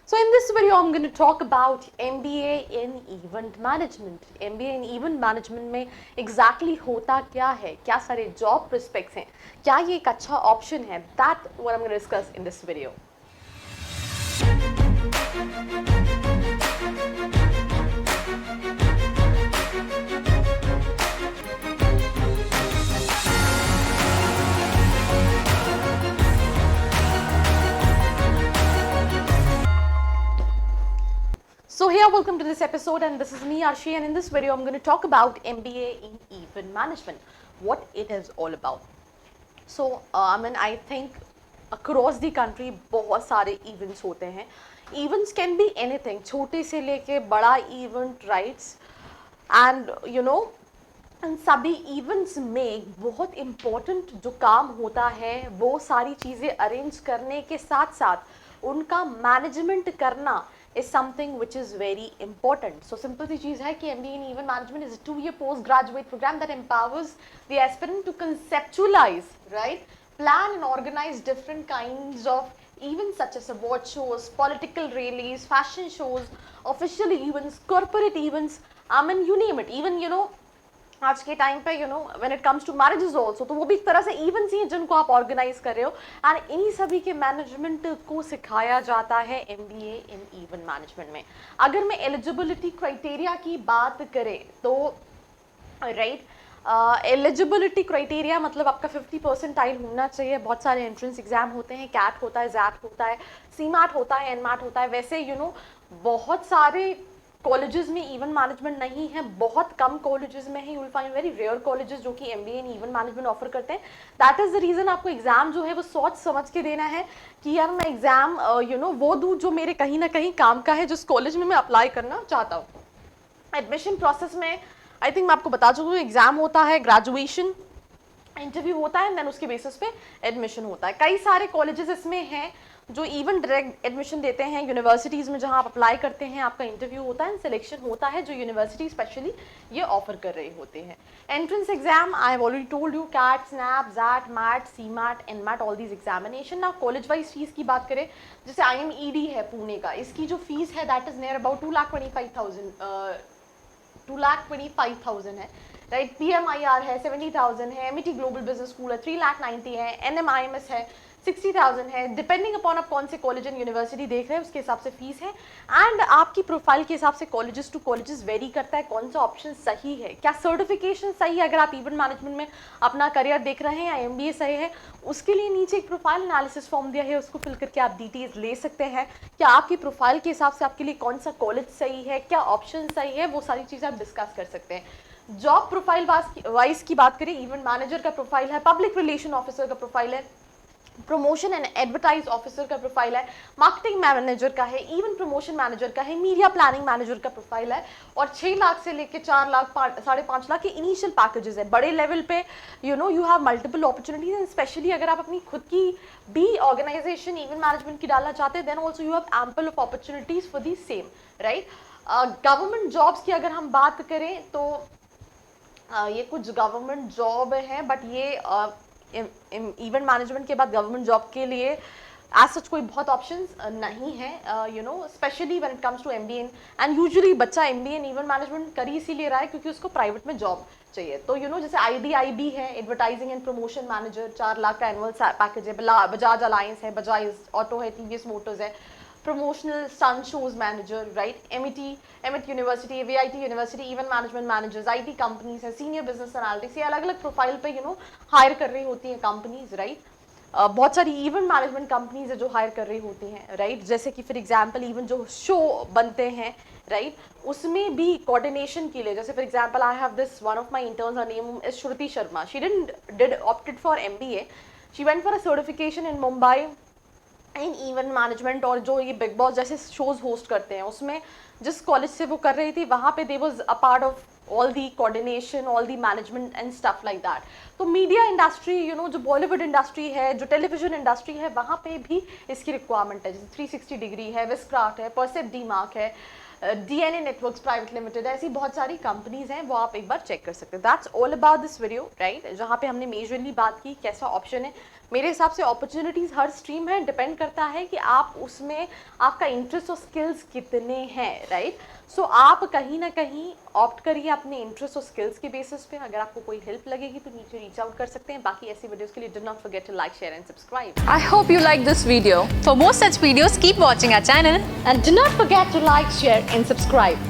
So in this video, I'm going to talk about MBA in event management. MBA in event management में exactly होता क्या है, क्या सारे job prospects हैं, क्या ये एक अच्छा option है, that what I'm going to discuss in this video. So here, welcome to this episode, and this is me, Arshi, and in this video, I'm going to talk about MBA in event management, what it is all about. So, I think across the country बहुत सारे events होते हैं. Events can be anything, छोटे से लेके बड़ा event, rights, and इन सभी events में बहुत इम्पोर्टेंट जो काम होता है वो सारी चीज़ें अरेंज करने के साथ साथ उनका मैनेजमेंट करना is something which is very important. So simple सी चीज़ है कि MBA in Event Management is a 2-year postgraduate program that empowers the aspirant to conceptualize, right, plan and organize different kinds of events such as award shows, political rallies, fashion shows, official events, corporate events, you name it. Even आज के time पे when it comes to marriages also, तो वो भी एक तरह से events ही हैं जिनको आप ऑर्गेनाइज कर रहे हो, एंड इन्हीं सभी के मैनेजमेंट को सिखाया जाता है MBA इन इवेंट मैनेजमेंट में. अगर मैं एलिजिबिलिटी क्राइटेरिया की बात करें तो राइट, एलिजिबिलिटी क्राइटेरिया मतलब आपका 50 परसेंटाइल होना चाहिए. बहुत सारे एंट्रेंस एग्जाम होते हैं, कैट होता है, जैट होता है, सीमैट होता है, एनमैट होता है. वैसे बहुत सारे कॉलेजेस में इवेंट मैनेजमेंट नहीं है, बहुत कम कॉलेजेस में है. You will find very rare colleges जो कि MBA in event management offer करते हैं. दैट इज द रीजन आपको एग्जाम जो है वो सोच समझ के देना है कि यार मैं एग्जाम वो दूँ जो मेरे कहीं ना कहीं काम का है, जिस कॉलेज में मैं अप्लाई करना चाहता हूँ. एडमिशन प्रोसेस में आई थिंक मैं आपको बता चुकी हूँ, एग्जाम होता है, ग्रेजुएशन इंटरव्यू होता है, देन उसके बेसिस पे एडमिशन होता है. कई सारे कॉलेजेस इसमें हैं जो इवन डायरेक्ट एडमिशन देते हैं. यूनिवर्सिटीज़ में जहां आप अप्लाई करते हैं, आपका इंटरव्यू होता है, सिलेक्शन होता है, जो यूनिवर्सिटी स्पेशली ये ऑफर कर रहे होते हैं. Entrance exam I have already told you, CAT, SNAP, XAT, MAT, CMAT, NMAT, all these examination. ना कॉलेज वाइज फीस की बात करें, जैसे IMED है पुणे का, इसकी जो फीस है दैट इज नियर अबाउट 2,25,000 है, राइट. PMIR है 70,000 है, MET ग्लोबल बिजनेस स्कूल है 3,90,000 है, NMIMS है 60,000 है. डिपेंडिंग अपॉन आप कौन से कॉलेज एंड यूनिवर्सिटी देख रहे हैं उसके हिसाब से फीस है, एंड आपकी प्रोफाइल के हिसाब से कॉलेजेस टू कॉलेजेस वेरी करता है कौन सा ऑप्शन सही है, क्या सर्टिफिकेशन सही है. अगर आप इवेंट मैनेजमेंट में अपना करियर देख रहे हैं या MBA सही है, उसके लिए नीचे एक प्रोफाइल एनालिसिस फॉर्म दिया है, उसको फिल करके आप डिटेल्स ले सकते हैं. क्या आपकी प्रोफाइल के हिसाब से आपके लिए कौन सा कॉलेज सही है, क्या ऑप्शन सही है, वो सारी चीज़ें आप डिस्कस कर सकते हैं. जॉब प्रोफाइल वाइज की बात करें, इवेंट मैनेजर का प्रोफाइल है, पब्लिक रिलेशन ऑफिसर का प्रोफाइल है, प्रमोशन एंड एडवर्टाइज ऑफिसर का प्रोफाइल है, मार्केटिंग मैनेजर का है, इवन प्रमोशन मैनेजर का है, मीडिया प्लानिंग मैनेजर का प्रोफाइल है, और 6 लाख से लेके 4 लाख 5.5 लाख के इनिशियल पैकेजेस है. बड़े लेवल पे you have multiple opportunities, and specially अगर आप अपनी खुद की भी ऑर्गेनाइजेशन इवेंट मैनेजमेंट की डालना चाहते हैं, then also you have ample of opportunities for the same, right. Government jobs की अगर हम बात करें तो ये कुछ गवर्नमेंट जॉब है, बट ये इवेंट मैनेजमेंट के बाद गवर्नमेंट जॉब के लिए एज सच कोई बहुत ऑप्शंस नहीं है, specially when it comes to MBA. And usually बच्चा MBA इन इवेंट मैनेजमेंट कर ही इसीलिए रहा है क्योंकि उसको प्राइवेट में जॉब चाहिए. तो जैसे IDIB है, advertising and promotion manager, 4 lakh का एनुअल पैकेज है. बजाज अलायंस है, बजाज ऑटो है, TVS मोटर्स है, promotional stunt shows manager, right. Emit university, VIT university, event management managers, IT companies है, सीनियर बिजनेस एनालिटिक्स, ये अलग अलग प्रोफाइल पे हायर कर रही होती हैं कंपनीज, राइट. बहुत सारी इवेंट मैनेजमेंट कंपनीज है जो हायर कर रही होती हैं, राइट. जैसे कि फॉर एग्जांपल इवन जो शो बनते हैं, राइट, उसमें भी कोऑर्डिनेशन के लिए, जैसे for example I have this one of my interns, her name is Shruti Sharma. She did opted for MBA, she went for a certification in Mumbai in event management, और जो ये बिग बॉस जैसे shows host करते हैं उसमें जिस college से वो कर रही थी वहाँ पे they was a part of all the coordination, all the management and stuff like that. तो मीडिया इंडस्ट्री, जो बॉलीवुड इंडस्ट्री है, जो टेलीविजन इंडस्ट्री है, वहाँ पे भी इसकी रिक्वायरमेंट है. जैसे 360 डिग्री है, विस्क्राफ्ट है, परसेप डीमार्क है, DNA नेटवर्क्स प्राइवेट लिमिटेड, ऐसी बहुत सारी कंपनीज हैं, वो आप एक बार चेक कर सकते हैं. That's all about this video, right, जहाँ पे हमने मेजरली बात की कैसा ऑप्शन है मेरे हिसाब से अपॉर्चुनिटीज़ हर स्ट्रीम है, डिपेंड करता है कि आप उसमें आपका इंटरेस्ट और स्किल्स कितने हैं, राइट। सो आप कहीं ना कहीं ऑप्ट करिए अपने इंटरेस्ट और स्किल्स के बेसिस पे। अगर आपको कोई हेल्प लगेगी तो नीचे रीच आउट कर सकते हैं। बाकी ऐसी वीडियोस के लिए do not forget to like, share and subscribe. I hope you like this video. For more such videos, keep watching our channel. And do not forget to like, share and subscribe.